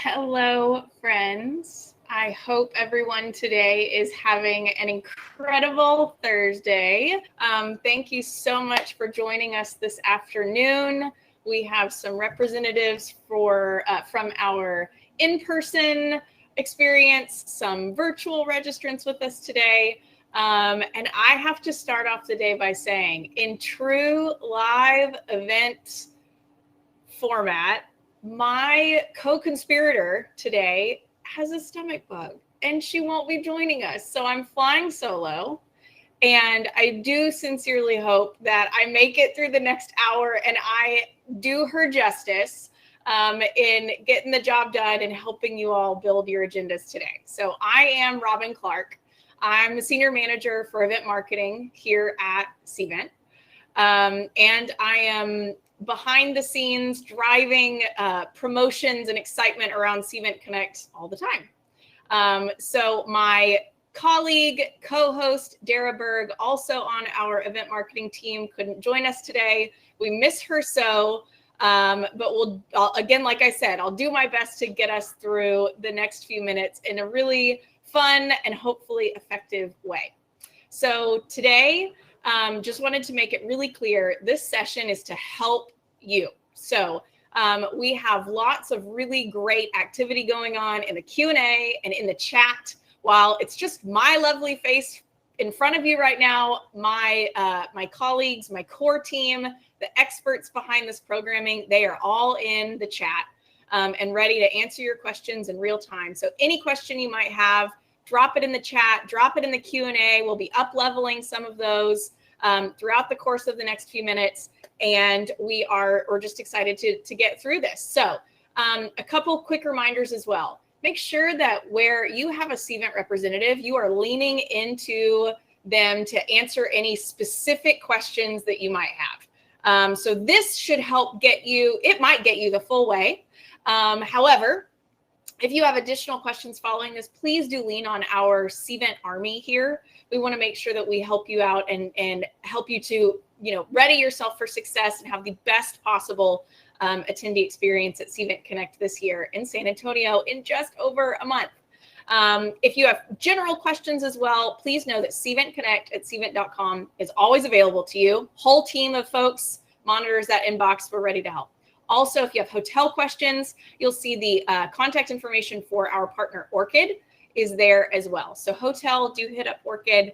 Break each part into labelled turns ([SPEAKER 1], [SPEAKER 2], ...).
[SPEAKER 1] Hello, friends. I hope everyone today is having an incredible Thursday. Thank you so much for joining us this afternoon. We have some representatives from our in-person experience, some virtual registrants with us today. And I have to start off the day by saying, in true live event format, my co-conspirator today has a stomach bug and she won't be joining us. So I'm flying solo. And I do sincerely hope that I make it through the next hour and I do her justice in getting the job done and helping you all build your agendas today. So I am Robin Clark. I'm the Senior Manager for Event Marketing here at Cvent. And I am behind the scenes driving promotions and excitement around Cvent Connect all the time. So my colleague, co-host Dara Berg, also on our event marketing team, couldn't join us today. We miss her so, but again, like I said, I'll do my best to get us through the next few minutes in a really fun and hopefully effective way. So today, just wanted to make it really clear, this session is to help you. So we have lots of really great activity going on in the Q&A and in the chat. While it's just my lovely face in front of you right now, my colleagues, my core team, the experts behind this programming, they are all in the chat and ready to answer your questions in real time. So any question you might have, drop it in the chat, drop it in the Q&A. We'll be up-leveling some of those throughout the course of the next few minutes. And we're just excited to get through this. So a couple quick reminders as well. Make sure that where you have a Cvent representative, you are leaning into them to answer any specific questions that you might have. So this should help it might get you the full way. However, if you have additional questions following this, please do lean on our Cvent Army here. We want to make sure that we help you out and help you to, ready yourself for success and have the best possible attendee experience at Cvent Connect this year in San Antonio in just over a month. If you have general questions as well, please know that Cvent Connect at cvent.com is always available to you. Whole team of folks monitors that inbox. We're ready to help. Also, if you have hotel questions, you'll see the contact information for our partner Orchid is there as well. So hotel, do hit up Orchid,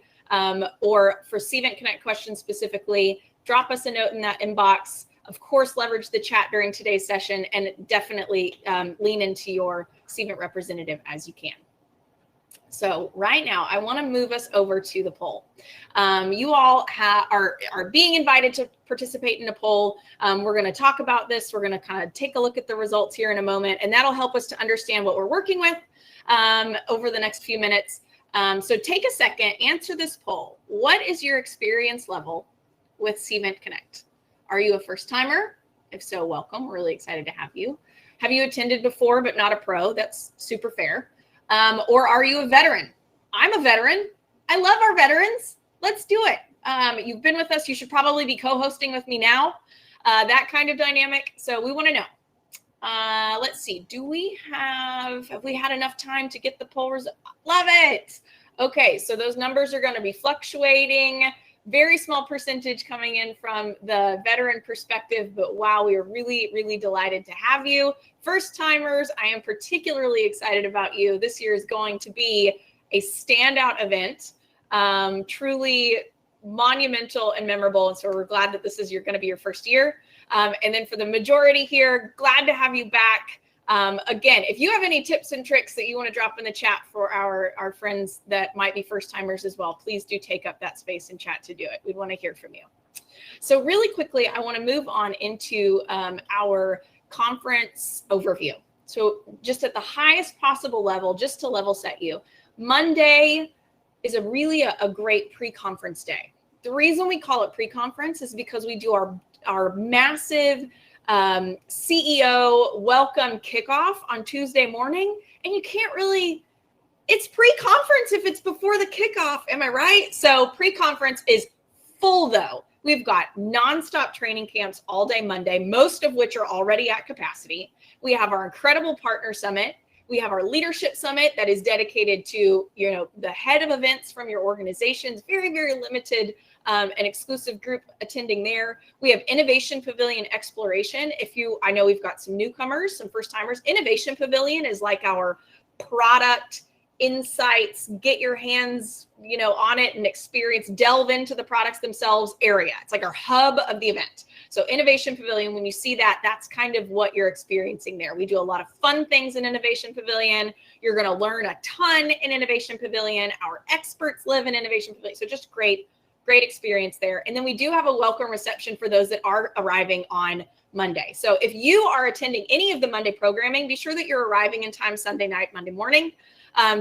[SPEAKER 1] or for Cvent Connect questions specifically, drop us a note in that inbox. Of course, leverage the chat during today's session and definitely lean into your Cvent representative as you can. So right now, I want to move us over to the poll. You all are being invited to participate in a poll. We're going to talk about this. We're going to kind of take a look at the results here in a moment, and that'll help us to understand what we're working with over the next few minutes. So take a second, answer this poll. What is your experience level with Cvent Connect? Are you a first timer? If so, welcome. We're really excited to have you. Have you attended before but not a pro? That's super fair. Or are you a veteran? I'm a veteran. I love our veterans. Let's do it. You've been with us. You should probably be co-hosting with me now. That kind of dynamic. So we want to know. Let's see. Have we had enough time to get the poll result? Love it. Okay. So those numbers are going to be fluctuating. Very small percentage coming in from the veteran perspective, but wow, we are really, really delighted to have you. First timers, I am particularly excited about you. This year is going to be a standout event, truly monumental and memorable. And so we're glad that this is going to be your first year. And then for the majority here, glad to have you back. Again, if you have any tips and tricks that you want to drop in the chat for our friends that might be first timers as well, please do take up that space in chat to do it. We want to hear from you. So really quickly, I want to move on into our conference overview. So just at the highest possible level, just to level set you, Monday is really a great pre-conference day. The reason we call it pre-conference is because we do our massive CEO welcome kickoff on Tuesday morning, and you can't really, it's pre-conference if it's before the kickoff, am I right? So pre-conference is full though. We've got nonstop training camps all day Monday, most of which are already at capacity. We have our incredible partner summit. We have our leadership summit that is dedicated to, the head of events from your organizations, very, very limited an exclusive group attending there. We have Innovation Pavilion Exploration. I know we've got some newcomers, some first timers. Innovation Pavilion is like our product insights, get your hands, on it and experience, delve into the products themselves area. It's like our hub of the event. So Innovation Pavilion, when you see that, that's kind of what you're experiencing there. We do a lot of fun things in Innovation Pavilion. You're going to learn a ton in Innovation Pavilion. Our experts live in Innovation Pavilion. So just great experience there. And then we do have a welcome reception for those that are arriving on Monday. So if you are attending any of the Monday programming, be sure that you're arriving in time Sunday night, Monday morning.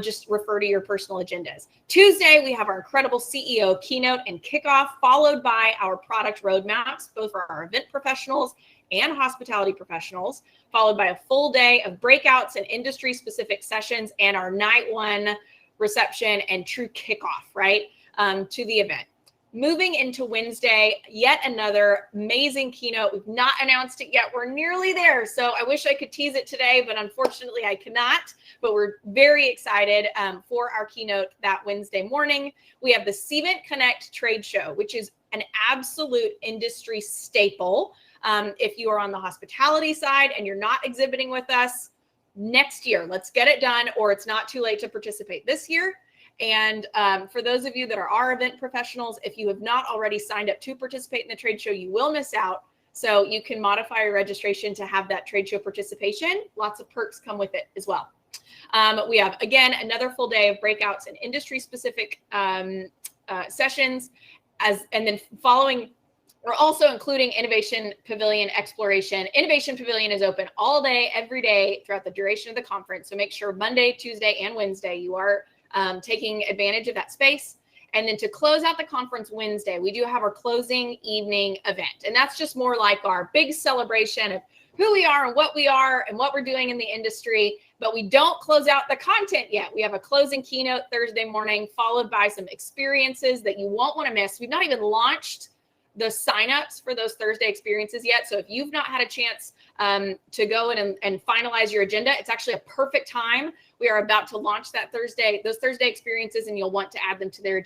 [SPEAKER 1] Just refer to your personal agendas. Tuesday, we have our incredible CEO keynote and kickoff, followed by our product roadmaps, both for our event professionals and hospitality professionals, followed by a full day of breakouts and industry-specific sessions and our night one reception and true kickoff, right, to the event. Moving into Wednesday, yet another amazing keynote. We've not announced it yet. We're nearly there. So I wish I could tease it today, but unfortunately I cannot. But we're very excited for our keynote that Wednesday morning. We have the Cvent CONNECT trade show, which is an absolute industry staple. If you are on the hospitality side and you're not exhibiting with us, next year, let's get it done, or it's not too late to participate this year. And for those of you that are our event professionals, if you have not already signed up to participate in the trade show, you will miss out. So you can modify your registration to have that trade show participation. Lots of perks come with it as well. We have, again, another full day of breakouts and industry-specific sessions. And then following, we're also including Innovation Pavilion Exploration. Innovation Pavilion is open all day, every day throughout the duration of the conference. So make sure Monday, Tuesday, and Wednesday you are taking advantage of that space. And then to close out the conference Wednesday, we do have our closing evening event. And that's just more like our big celebration of who we are and what we're doing in the industry. But we don't close out the content yet. We have a closing keynote Thursday morning, followed by some experiences that you won't want to miss. We've not even launched the signups for those Thursday experiences yet. So if you've not had a chance to go in and finalize your agenda, it's actually a perfect time. We are about to launch those Thursday experiences, and you'll want to add them to your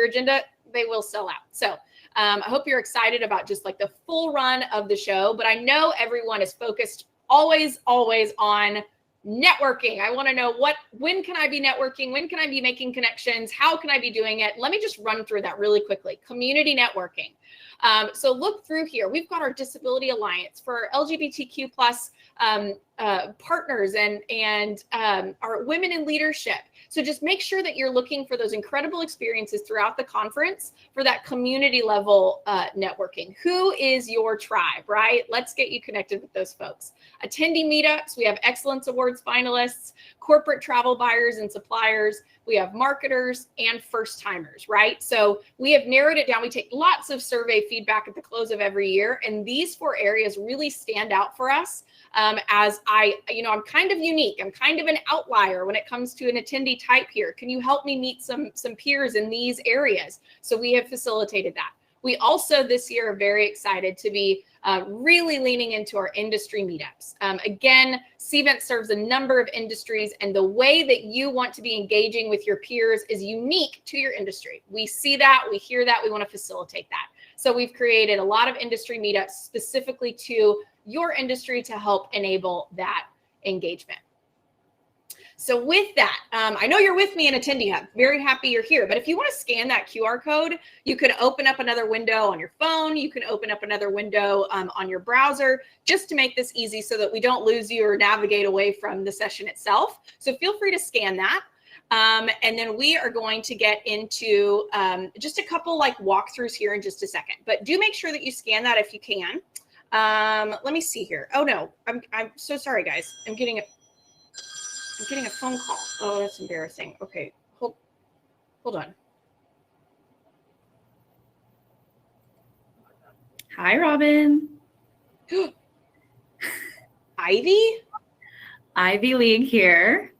[SPEAKER 1] agenda. They will sell out. So I hope you're excited about just like the full run of the show, but I know everyone is focused always on networking. I want to know when can I be networking? When can I be making connections? How can I be doing it? Let me just run through that really quickly. Community networking. So look through here. We've got our Disability Alliance for LGBTQ plus partners and our women in leadership. So just make sure that you're looking for those incredible experiences throughout the conference for that community level networking. Who is your tribe, right? Let's get you connected with those folks. Attendee meetups, we have Excellence Awards finalists, corporate travel buyers and suppliers, we have marketers and first timers, right? So we have narrowed it down. We take lots of survey feedback at the close of every year, and these 4 areas really stand out for us as I'm kind of unique. I'm kind of an outlier when it comes to an attendee type here. Can you help me meet some peers in these areas? So we have facilitated that. We also this year are very excited to be really leaning into our industry meetups. Again, Cvent serves a number of industries, and the way that you want to be engaging with your peers is unique to your industry. We see that, we hear that, we want to facilitate that. So we've created a lot of industry meetups specifically to your industry to help enable that engagement. So with that, I know you're with me in Attendee Hub. Very happy you're here. But if you want to scan that QR code, you can open up another window on your phone. You can open up another window on your browser just to make this easy so that we don't lose you or navigate away from the session itself. So feel free to scan that. And then we are going to get into just a couple like walkthroughs here in just a second. But do make sure that you scan that if you can. Let me see here. Oh, no, I'm so sorry, guys. I'm getting a phone call. Oh, that's embarrassing. Okay, hold on.
[SPEAKER 2] Hi, Robin.
[SPEAKER 1] Ivy?
[SPEAKER 2] Ivy League here.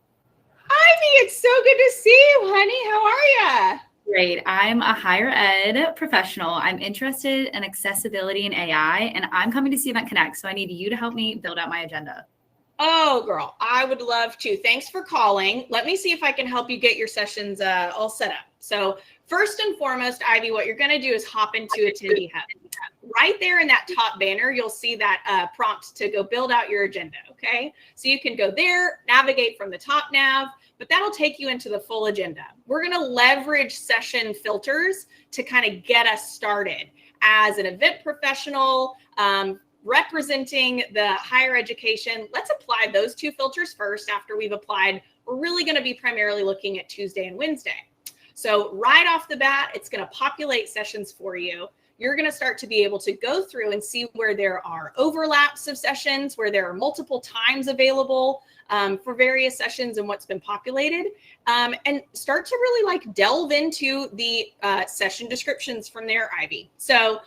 [SPEAKER 1] Ivy, it's so good to see you, honey. How are you?
[SPEAKER 2] great. I'm a higher ed professional. I'm interested in accessibility and AI, and I'm coming to Cvent CONNECT. So I need you to help me build out my agenda.
[SPEAKER 1] Oh, girl, I would love to. Thanks for calling. Let me see if I can help you get your sessions all set up. So first and foremost, Ivy, what you're going to do is hop into Attendee Hub. Right there in that top banner, you'll see that prompt to go build out your agenda, okay? So you can go there, navigate from the top nav, but that'll take you into the full agenda. We're going to leverage session filters to kind of get us started. As an event professional, representing the higher education, let's apply those two filters first. After we've applied, we're really going to be primarily looking at Tuesday and Wednesday. So right off the bat, it's going to populate sessions for you. You're going to start to be able to go through and see where there are overlaps of sessions, where there are multiple times available for various sessions and what's been populated, and start to really like delve into the session descriptions from there, Ivy. So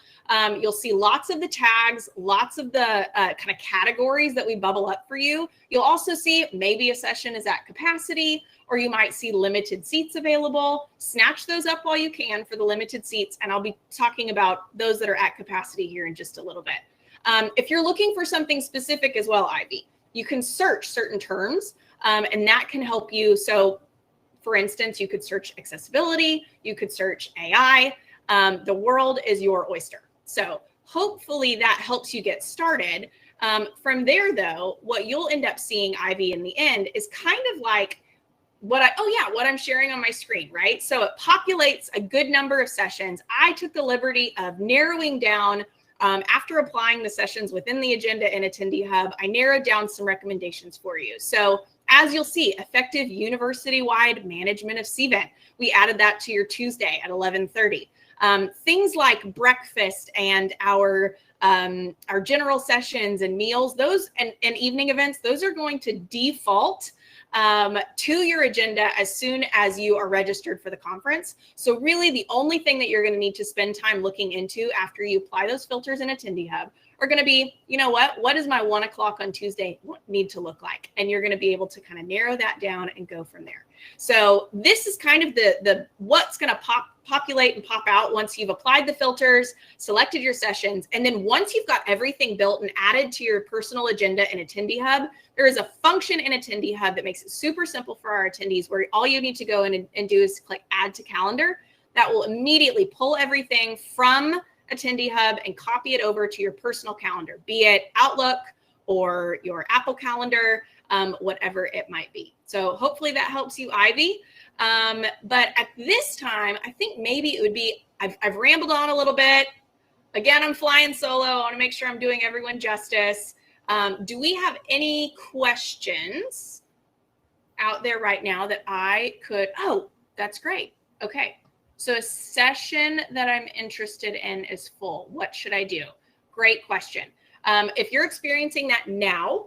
[SPEAKER 1] you'll see lots of the tags, lots of the kind of categories that we bubble up for you. You'll also see maybe a session is at capacity, or you might see limited seats available. Snatch those up while you can for the limited seats, and I'll be talking about those that are at capacity here in just a little bit. If you're looking for something specific as well, Ivy, you can search certain terms, and that can help you. So for instance, you could search accessibility, you could search AI. The world is your oyster. So hopefully that helps you get started. From there, though, what you'll end up seeing, Ivy, in the end is kind of like what I'm sharing on my screen, right? So it populates a good number of sessions. I took the liberty of narrowing down, after applying the sessions within the agenda in Attendee Hub, I narrowed down some recommendations for you. So as you'll see, effective university-wide management of Cvent. We added that to your Tuesday at 11:30. Things like breakfast and our general sessions and meals, those and evening events, those are going to default to your agenda as soon as you are registered for the conference. So really the only thing that you're going to need to spend time looking into after you apply those filters in Attendee Hub are going to be, you know what does my 1 o'clock on Tuesday need to look like? And you're going to be able to kind of narrow that down and go from there. So this is kind of the what's going to populate and pop out once you've applied the filters, selected your sessions, and then once you've got everything built and added to your personal agenda in Attendee Hub, there is a function in Attendee Hub that makes it super simple for our attendees, where all you need to go in and do is click Add to Calendar. That will immediately pull everything from Attendee Hub and copy it over to your personal calendar, be it Outlook or your Apple Calendar, whatever it might be. So hopefully that helps you, Ivy. But at this time, I think maybe it would be, I've rambled on a little bit. Again, I'm flying solo. I want to make sure I'm doing everyone justice. Do we have any questions out there right now that I could, oh, that's great. Okay. So a session that I'm interested in is full. What should I do? Great question. If you're experiencing that now,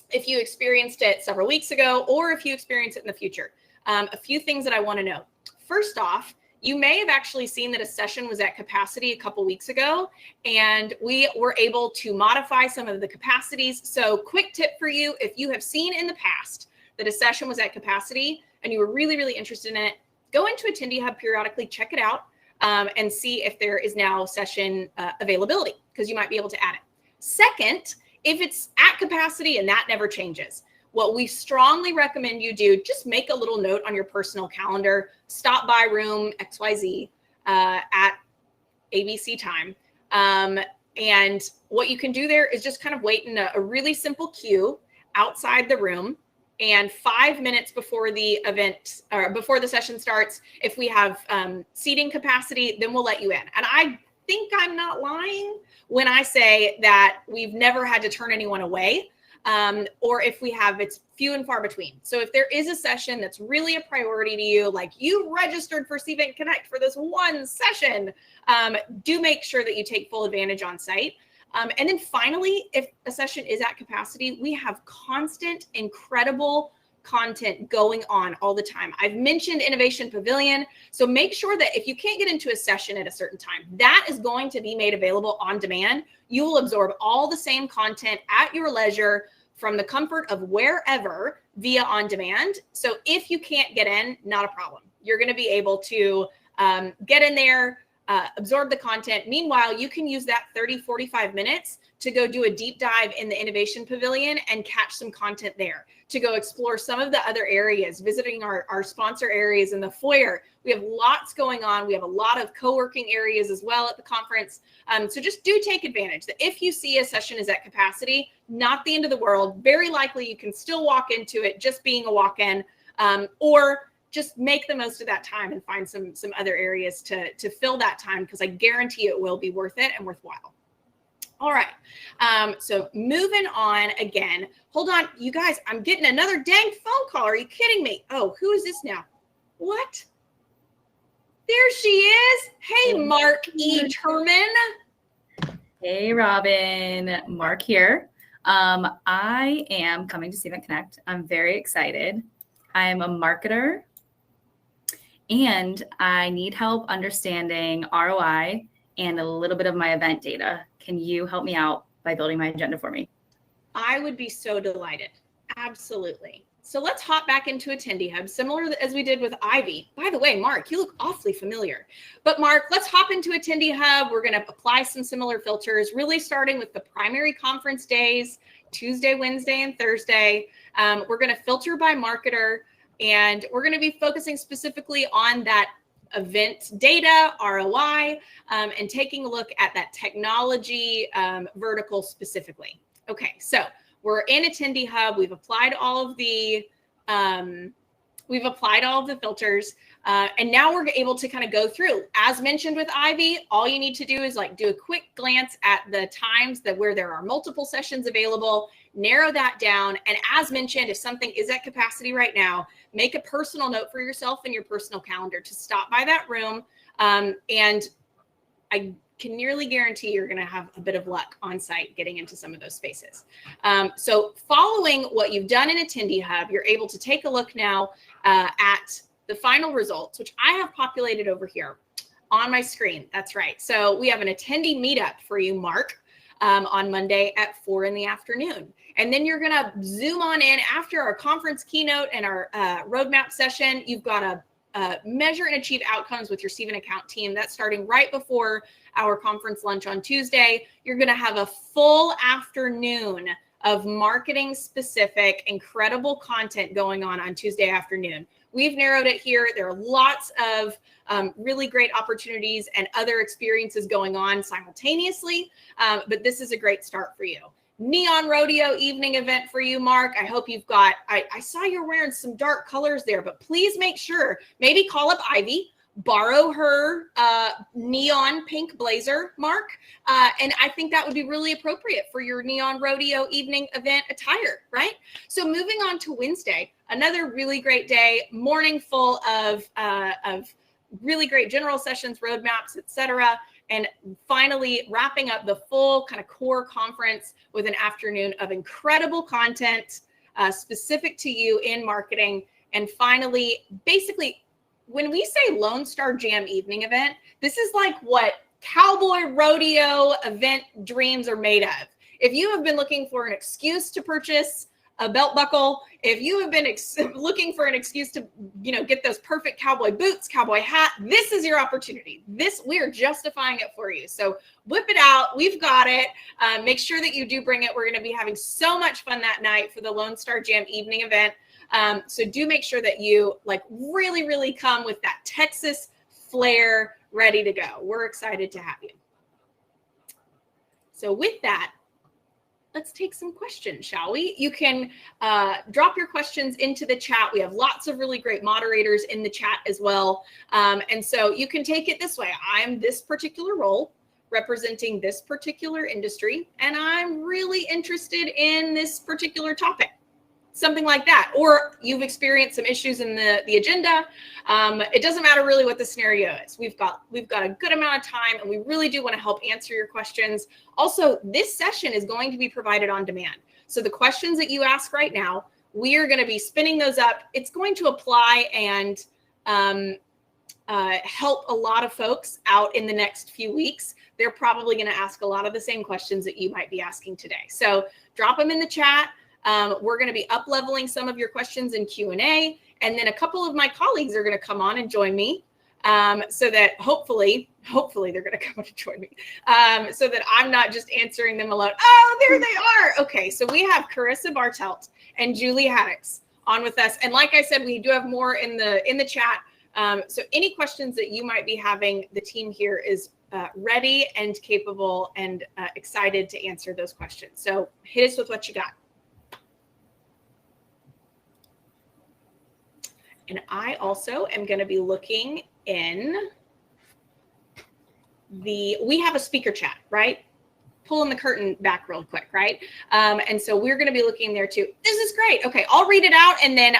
[SPEAKER 1] if you experienced it several weeks ago, or if you experience it in the future, a few things that I want to know. First off, you may have actually seen that a session was at capacity a couple weeks ago, and we were able to modify some of the capacities. So quick tip for you, if you have seen in the past that a session was at capacity and you were really, really interested in it, go into Attendee Hub periodically, check it out, and see if there is now session availability, because you might be able to add it. Second, if it's at capacity and that never changes, what we strongly recommend you do, just make a little note on your personal calendar, stop by room XYZ at ABC time. And what you can do there is just kind of wait in a really simple queue outside the room. And 5 minutes before the event or before the session starts, if we have seating capacity, then we'll let you in. And I think I'm not lying when I say that we've never had to turn anyone away. Or if we have, it's few and far between. So if there is a session that's really a priority to you, like you registered for Cvent Connect for this one session, do make sure that you take full advantage on site. And then finally, if a session is at capacity, we have constant, incredible content going on all the time. I've mentioned Innovation Pavilion. So make sure that if you can't get into a session at a certain time, that is going to be made available on demand. You will absorb all the same content at your leisure from the comfort of wherever via on demand. So if you can't get in, not a problem. You're going to be able to Get in there, absorb the content. Meanwhile, you can use that 30, 45 minutes to go do a deep dive in the Innovation Pavilion and catch some content there, to go explore some of the other areas, visiting our sponsor areas in the foyer. We have lots going on. We have a lot of co-working areas as well at the conference. So just do take advantage that if you see a session is at capacity, not the end of the world. Very likely you can still walk into it just being a walk-in, or just make the most of that time and find some other areas to fill that time, because I guarantee it will be worth it and worthwhile. All right. So moving on again. Hold on, you guys, I'm getting another dang phone call. Are you kidding me? Oh, who is this now? What? There she is. Hey, Mark E. Turman.
[SPEAKER 2] Hey, Robin. Mark here. I am coming to Cvent Connect. I'm very excited. I'm a marketer and I need help understanding ROI and a little bit of my event data. Can you help me out by building my agenda for me?
[SPEAKER 1] I would be so delighted. Absolutely. So let's hop back into Attendee Hub, similar as we did with Ivy. By the way, Mark, you look awfully familiar. But Mark, let's hop into Attendee Hub. We're going to apply some similar filters, really starting with the primary conference days, Tuesday, Wednesday, and Thursday. We're going to filter by marketer, and we're going to be focusing specifically on that event data, ROI, and taking a look at that technology vertical specifically. Okay, so we're in Attendee Hub. We've applied all of the filters, and now we're able to kind of go through. As mentioned with Ivy, all you need to do is like do a quick glance at the times where there are multiple sessions available, narrow that down, and as mentioned, if something is at capacity right now, make a personal note for yourself in your personal calendar to stop by that room, and I can nearly guarantee you're going to have a bit of luck on site getting into some of those spaces. So following what you've done in Attendee Hub, you're able to take a look now at the final results, which I have populated over here on my screen. That's right. So we have an attendee meetup for you, Mark, on Monday at 4 in the afternoon. And then you're going to zoom on in after our conference keynote and our roadmap session. You've got a measure and achieve outcomes with your Cvent account team. That's starting right before our conference lunch on Tuesday. You're going to have a full afternoon of marketing specific, incredible content going on Tuesday afternoon. We've narrowed it here. There are lots of really great opportunities and other experiences going on simultaneously, but this is a great start for you. Neon Rodeo evening event for you, Mark. I hope you've got, I saw you're wearing some dark colors there, but please make sure, maybe call up Ivy, borrow her neon pink blazer, Mark. And I think that would be really appropriate for your Neon Rodeo evening event attire, right? So moving on to Wednesday, another really great day, morning full of really great general sessions, roadmaps, etc. And finally wrapping up the full kind of core conference with an afternoon of incredible content specific to you in marketing. And finally, basically, when we say Lone Star Jam evening event, this is like what cowboy rodeo event dreams are made of. If you have been looking for an excuse to purchase a belt buckle, if you have been looking for an excuse to, get those perfect cowboy boots, cowboy hat, this is your opportunity. We are justifying it for you. So whip it out. We've got it. Make sure that you do bring it. We're going to be having so much fun that night for the Lone Star Jam evening event. So do make sure that you really, really come with that Texas flair ready to go. We're excited to have you. So with that, let's take some questions, shall we? You can drop your questions into the chat. We have lots of really great moderators in the chat as well. And so you can take it this way. I'm this particular role representing this particular industry, and I'm really interested in this particular topic. Something like that. Or you've experienced some issues in the agenda. It doesn't matter really what the scenario is. We've got a good amount of time, and we really do want to help answer your questions. Also, this session is going to be provided on demand. So the questions that you ask right now, we are going to be spinning those up. It's going to apply and help a lot of folks out in the next few weeks. They're probably going to ask a lot of the same questions that you might be asking today. So drop them in the chat. We're going to be up-leveling some of your questions in Q&A, and then a couple of my colleagues are going to come on and join me so that hopefully they're going to come and join me, so that I'm not just answering them alone. Oh, there they are. Okay, so we have Carissa Bartelt and Julie Haddix on with us. And like I said, we do have more in the chat. So any questions that you might be having, the team here is ready and capable and excited to answer those questions. So hit us with what you got. And I also am going to be looking in we have a speaker chat, right? Pulling the curtain back real quick, right? And so we're going to be looking there too. This is great. Okay, I'll read it out and then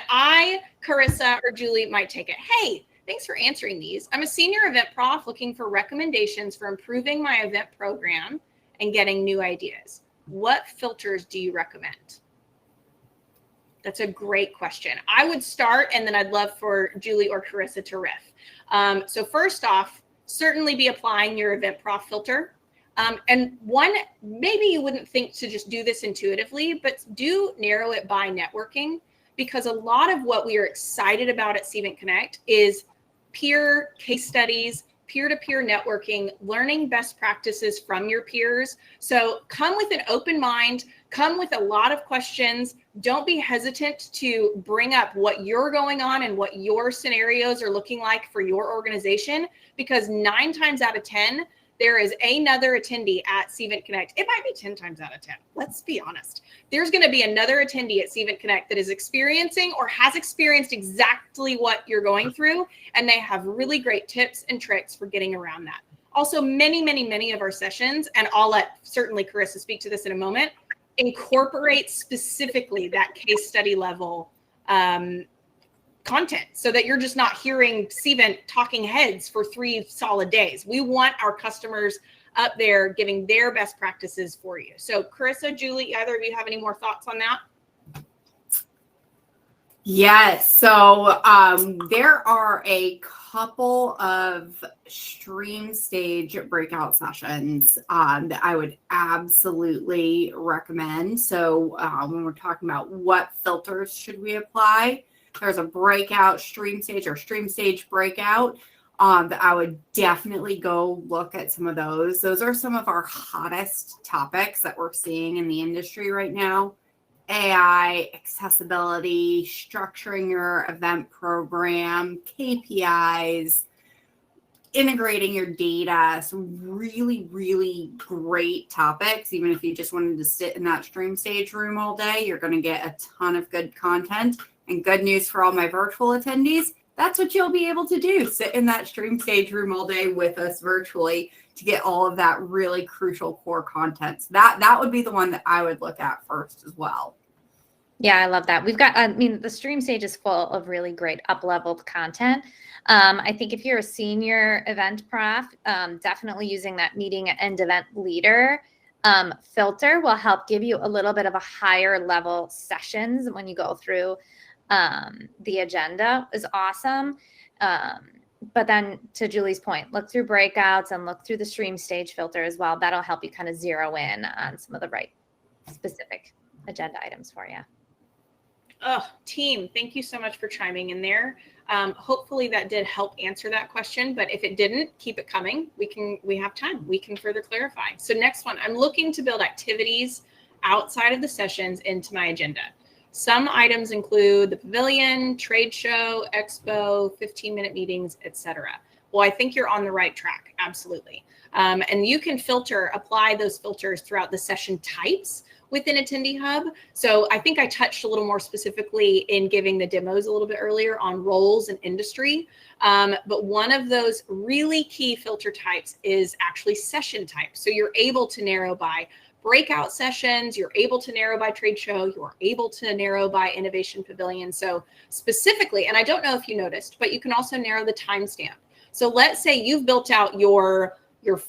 [SPEAKER 1] Carissa or Julie might take it. Hey, thanks for answering these. I'm a senior event prof looking for recommendations for improving my event program and getting new ideas. What filters do you recommend? That's a great question. I would start, and then I'd love for Julie or Carissa to riff. So first off, certainly be applying your event prof filter. And one, maybe you wouldn't think to just do this intuitively, but do narrow it by networking, because a lot of what we are excited about at Cvent Connect is peer case studies, peer-to-peer networking, learning best practices from your peers. So come with an open mind, come with a lot of questions. Don't be hesitant to bring up what you're going on and what your scenarios are looking like for your organization, because 9 times out of 10, there is another attendee at Cvent Connect. It might be 10 times out of 10. Let's be honest. There's going to be another attendee at Cvent Connect that is experiencing or has experienced exactly what you're going through, and they have really great tips and tricks for getting around that. Also, many of our sessions, and I'll let certainly Carissa speak to this in a moment, incorporate specifically that case study level content, so that you're just not hearing Cvent talking heads for 3 solid days. We want our customers up there giving their best practices for you. So Carissa, Julie, either of you have any more thoughts on that?
[SPEAKER 3] Yes. So there are a couple of stream stage breakout sessions that I would absolutely recommend. So when we're talking about what filters should we apply, there's a breakout stream stage or stream stage breakout that I would definitely go look at some of those. Those are some of our hottest topics that we're seeing in the industry right now. AI, accessibility, structuring your event program, KPIs, integrating your data. Some really great topics. Even if you just wanted to sit in that stream stage room all day, you're going to get a ton of good content. And good news for all my virtual attendees, that's what you'll be able to do. Sit in that stream stage room all day with us virtually to get all of that really crucial core content. So that would be the one that I would look at first as well.
[SPEAKER 4] Yeah, I love that. We've got, I mean, the stream stage is full of really great up-leveled content. I think if you're a senior event prof, definitely using that meeting and event leader filter will help give you a little bit of a higher level sessions when you go through the agenda is awesome. But then to Julie's point, look through breakouts and look through the stream stage filter as well. That'll help you kind of zero in on some of the right specific agenda items for you.
[SPEAKER 1] Oh, team, thank you so much for chiming in there. Hopefully that did help answer that question, but if it didn't, keep it coming. We have time. We can further clarify. So next one, I'm looking to build activities outside of the sessions into my agenda. Some items include the pavilion, trade show, expo, 15-minute meetings, etc. Well, I think you're on the right track. Absolutely. And you can apply those filters throughout the session types within Attendee Hub. So I think I touched a little more specifically in giving the demos a little bit earlier on roles and industry. But one of those really key filter types is actually session type. So you're able to narrow by breakout sessions, you're able to narrow by trade show, you're able to narrow by innovation pavilion. So specifically, and I don't know if you noticed, but you can also narrow the timestamp. So let's say you've built out your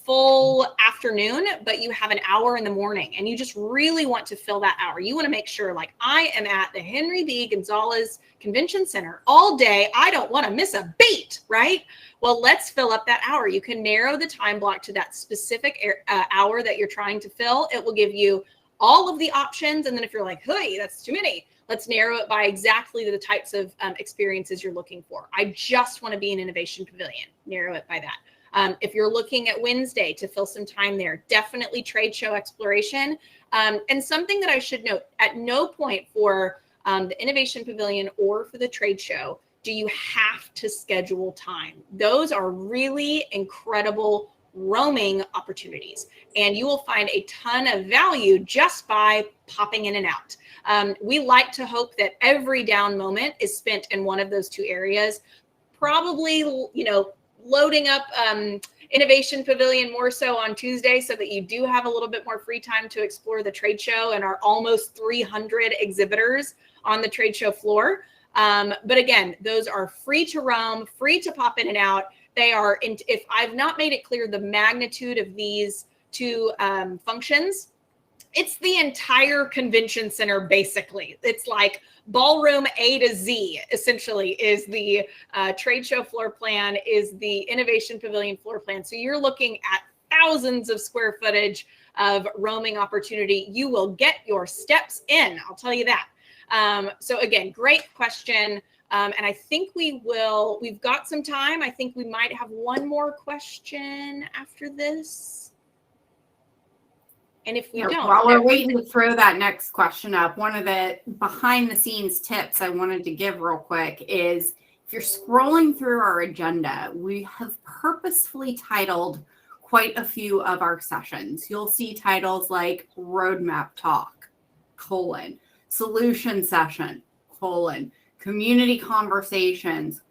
[SPEAKER 1] full afternoon, but you have an hour in the morning and you just really want to fill that hour. You want to make sure, like, I am at the Henry B. Gonzalez Convention Center all day. I don't want to miss a beat, right? Well, let's fill up that hour. You can narrow the time block to that specific hour that you're trying to fill. It will give you all of the options. And then if you're like, hey, that's too many, Let's narrow it by exactly the types of experiences you're looking for. I just want to be an innovation pavilion. Narrow it by that. If you're looking at Wednesday to fill some time there, definitely trade show exploration. And something that I should note, at no point for the innovation pavilion or for the trade show do you have to schedule time. Those are really incredible roaming opportunities, and you will find a ton of value just by popping in and out. We like to hope that every down moment is spent in one of those two areas, probably, loading up Innovation Pavilion more so on Tuesday so that you do have a little bit more free time to explore the trade show and our almost 300 exhibitors on the trade show floor. But again, those are free to roam, free to pop in and out. They are, if I've not made it clear the magnitude of these two functions, it's the entire convention center, basically. It's like ballroom A to Z, essentially, is the trade show floor plan, is the innovation pavilion floor plan. So you're looking at thousands of square footage of roaming opportunity. You will get your steps in, I'll tell you that. So again, great question. And I think we've got some time. I think we might have one more question after this. And if we don't.
[SPEAKER 3] While we're waiting to throw that next question up, one of the behind the scenes tips I wanted to give real quick is if you're scrolling through our agenda, we have purposefully titled quite a few of our sessions. You'll see titles like Roadmap Talk, Solution Session, Community Conversations,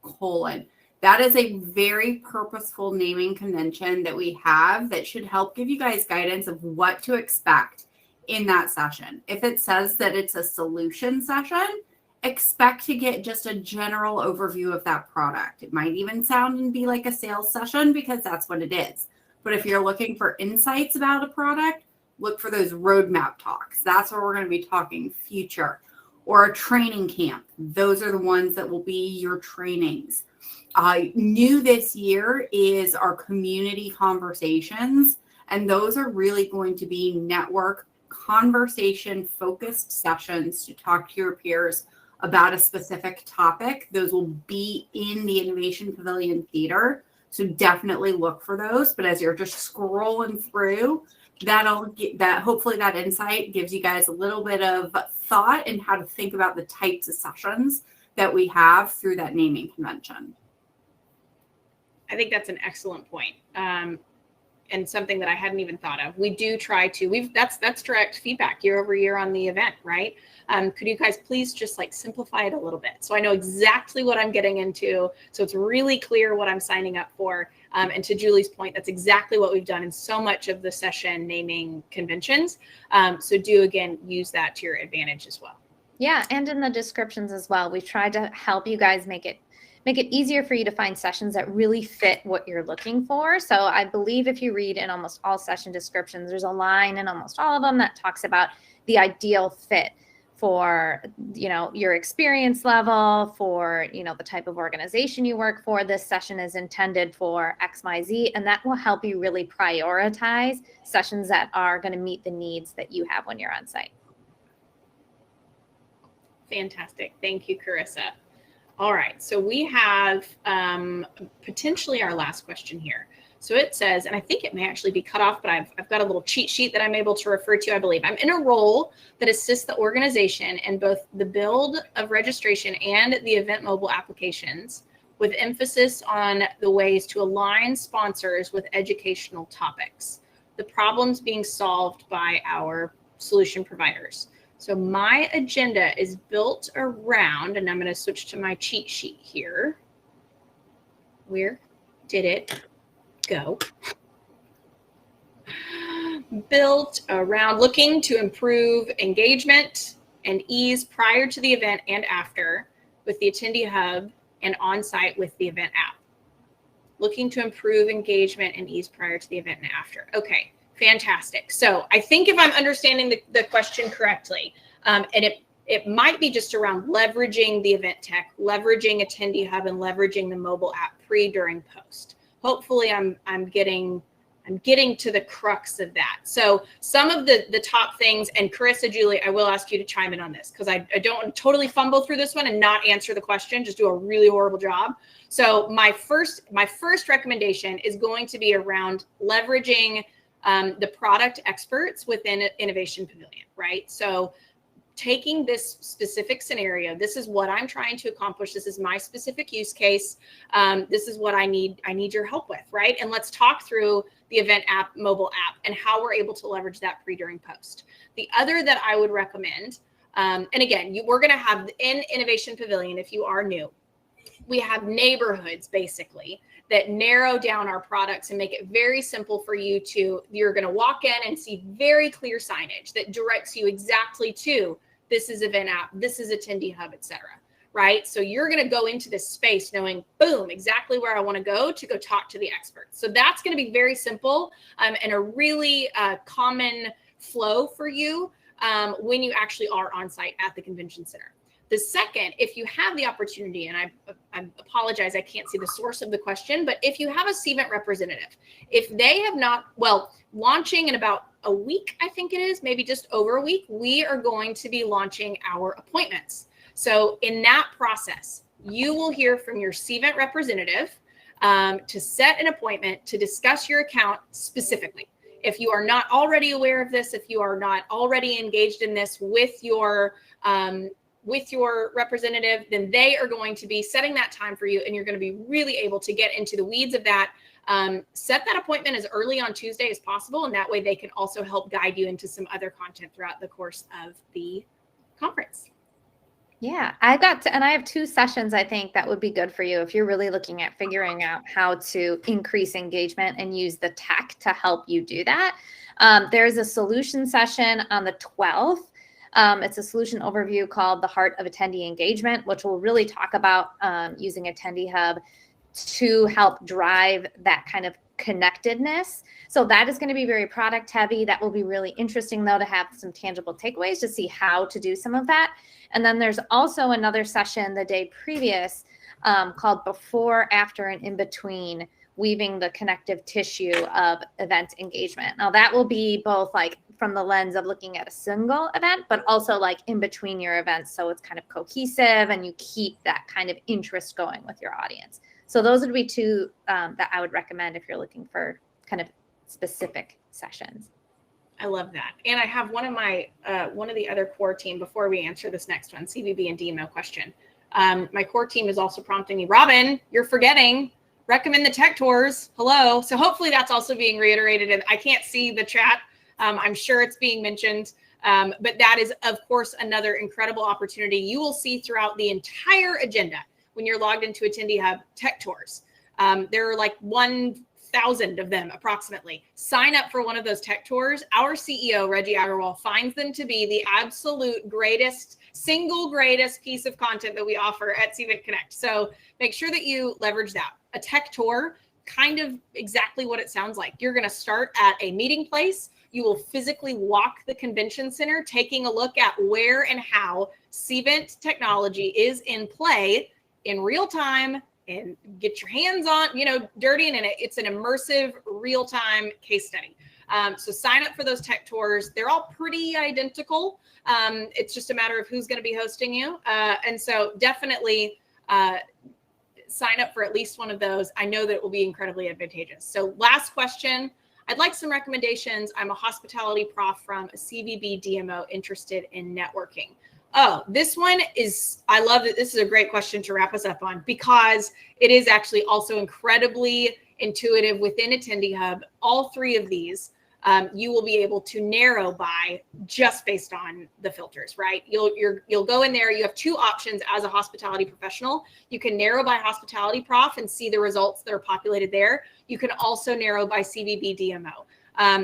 [SPEAKER 3] That is a very purposeful naming convention that we have that should help give you guys guidance of what to expect in that session. If it says that it's a solution session, expect to get just a general overview of that product. It might even sound and be like a sales session because that's what it is. But if you're looking for insights about a product, look for those roadmap talks. That's where we're going to be talking future. Or a training camp. Those are the ones that will be your trainings. New this year is our community conversations, and those are really going to be network conversation focused sessions to talk to your peers about a specific topic. Those will be in the Innovation Pavilion Theater, so definitely look for those. But as you're just scrolling through, hopefully that insight gives you guys a little bit of thought in how to think about the types of sessions that we have through that naming convention.
[SPEAKER 1] I think that's an excellent point. And something that I hadn't even thought of. We do try to, that's direct feedback year over year on the event, right? Could you guys please just simplify it a little bit so I know exactly what I'm getting into, so it's really clear what I'm signing up for. And to Julie's point, that's exactly what we've done in so much of the session naming conventions. So do, again, use that to your advantage as well.
[SPEAKER 4] Yeah, and in the descriptions as well. We've tried to help you guys make it easier for you to find sessions that really fit what you're looking for. So I believe if you read in almost all session descriptions, there's a line in almost all of them that talks about the ideal fit for, your experience level, for, the type of organization you work for. This session is intended for X, Y, Z, and that will help you really prioritize sessions that are going to meet the needs that you have when you're on site.
[SPEAKER 1] Fantastic. Thank you, Carissa. All right, so we have potentially our last question here. So it says, and I think it may actually be cut off, but I've got a little cheat sheet that I'm able to refer to, I believe. I'm in a role that assists the organization in both the build of registration and the event mobile applications, with emphasis on the ways to align sponsors with educational topics, the problems being solved by our solution providers. So my agenda is built around, and I'm going to switch to my cheat sheet here. Where did it go? Built around looking to improve engagement and ease prior to the event and after with the attendee hub and on-site with the event app. Looking to improve engagement and ease prior to the event and after. Okay. Fantastic. So I think if I'm understanding the question correctly, and it might be just around leveraging the event tech, leveraging Attendee Hub, and leveraging the mobile app pre, during, post. Hopefully I'm getting I'm getting to the crux of that. So some of the top things, and Carissa, Julie, I will ask you to chime in on this because I don't want to totally fumble through this one and not answer the question, just do a really horrible job. So my first recommendation is going to be around leveraging the product experts within Innovation Pavilion, right? So taking this specific scenario, this is what I'm trying to accomplish. This is my specific use case. This is what I need your help with, right? And let's talk through the event app, mobile app, and how we're able to leverage that pre, during, post. The other that I would recommend, and again, we're going to have in Innovation Pavilion, if you are new, we have neighborhoods basically that narrow down our products and make it very simple for you you're going to walk in and see very clear signage that directs you exactly to this is event app, this is attendee hub, etc. Right? So you're going to go into this space knowing, boom, exactly where I want to go talk to the experts. So that's going to be very simple and a really common flow for you when you actually are on site at the convention center. The second, if you have the opportunity, and I apologize, I can't see the source of the question, but if you have a Cvent representative, if they have not, launching in about a week, I think it is, maybe just over a week, we are going to be launching our appointments. So in that process, you will hear from your Cvent representative to set an appointment to discuss your account specifically. If you are not already aware of this, if you are not already engaged in this with your representative, then they are going to be setting that time for you, and you're going to be really able to get into the weeds of that. Set that appointment as early on Tuesday as possible, and that way they can also help guide you into some other content throughout the course of the conference.
[SPEAKER 4] Yeah, I have 2 sessions I think that would be good for you if you're really looking at figuring out how to increase engagement and use the tech to help you do that. There's a solution session on the 12th. It's a solution overview called The Heart of Attendee Engagement, which will really talk about using Attendee Hub to help drive that kind of connectedness. So that is going to be very product heavy. That will be really interesting, though, to have some tangible takeaways to see how to do some of that. And then there's also another session the day previous called Before, After, and In Between, weaving the connective tissue of event engagement. Now that will be both like from the lens of looking at a single event, but also like in between your events. So it's kind of cohesive and you keep that kind of interest going with your audience. So those would be 2 that I would recommend if you're looking for kind of specific sessions.
[SPEAKER 1] I love that. And I have one of the other core team, before we answer this next one, CVB and DMO question. My core team is also prompting me, Robin, you're forgetting, recommend the tech tours. Hello. So hopefully that's also being reiterated. And I can't see the chat. I'm sure it's being mentioned. But that is, of course, another incredible opportunity. You will see throughout the entire agenda when you're logged into Attendee Hub, tech tours. There are like 1,000 of them approximately. Sign up for one of those tech tours. Our CEO, Reggie Agarwal, finds them to be the absolute single greatest piece of content that we offer at Cvent Connect. So make sure that you leverage that. A tech tour, kind of exactly what it sounds like. You're going to start at a meeting place. You will physically walk the convention center, taking a look at where and how Cvent technology is in play in real time, and get your hands on, dirty, and it's an immersive real-time case study. So sign up for those tech tours. They're all pretty identical. It's just a matter of who's going to be hosting you. And so definitely sign up for at least one of those. I know that it will be incredibly advantageous. So last question. I'd like some recommendations. I'm a hospitality prof from a CVB DMO interested in networking. Oh, this one is, I love that. This is a great question to wrap us up on because it is actually also incredibly intuitive within Attendee Hub. All 3 of these, you will be able to narrow by just based on the filters, right? You'll go in there. You have 2 options as a hospitality professional. You can narrow by hospitality prof and see the results that are populated there. You can also narrow by CVB DMO.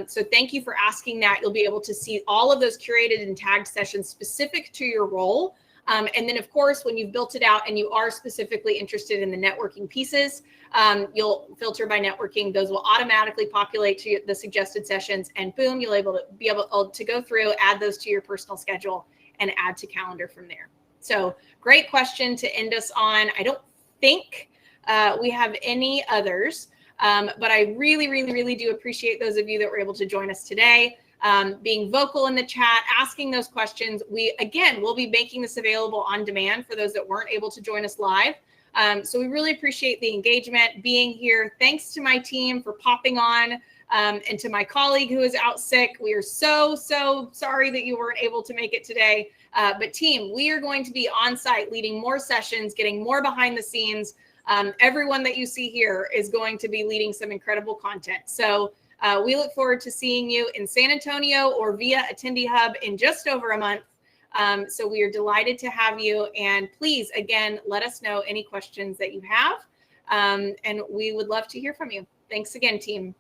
[SPEAKER 1] So thank you for asking that. You'll be able to see all of those curated and tagged sessions specific to your role. And then, of course, when you've built it out and you are specifically interested in the networking pieces, you'll filter by networking. Those will automatically populate to the suggested sessions, and boom, you'll be able to go through, add those to your personal schedule, and add to calendar from there. So great question to end us on. I don't think we have any others. But I really, really, really do appreciate those of you that were able to join us today, being vocal in the chat, asking those questions. We'll be making this available on demand for those that weren't able to join us live. So we really appreciate the engagement, being here. Thanks to my team for popping on, and to my colleague who is out sick. We are so sorry that you weren't able to make it today. But team, we are going to be on site leading more sessions, getting more behind the scenes. Everyone that you see here is going to be leading some incredible content. So we look forward to seeing you in San Antonio or via Attendee Hub in just over a month. So we are delighted to have you. And please, again, let us know any questions that you have. And we would love to hear from you. Thanks again, team.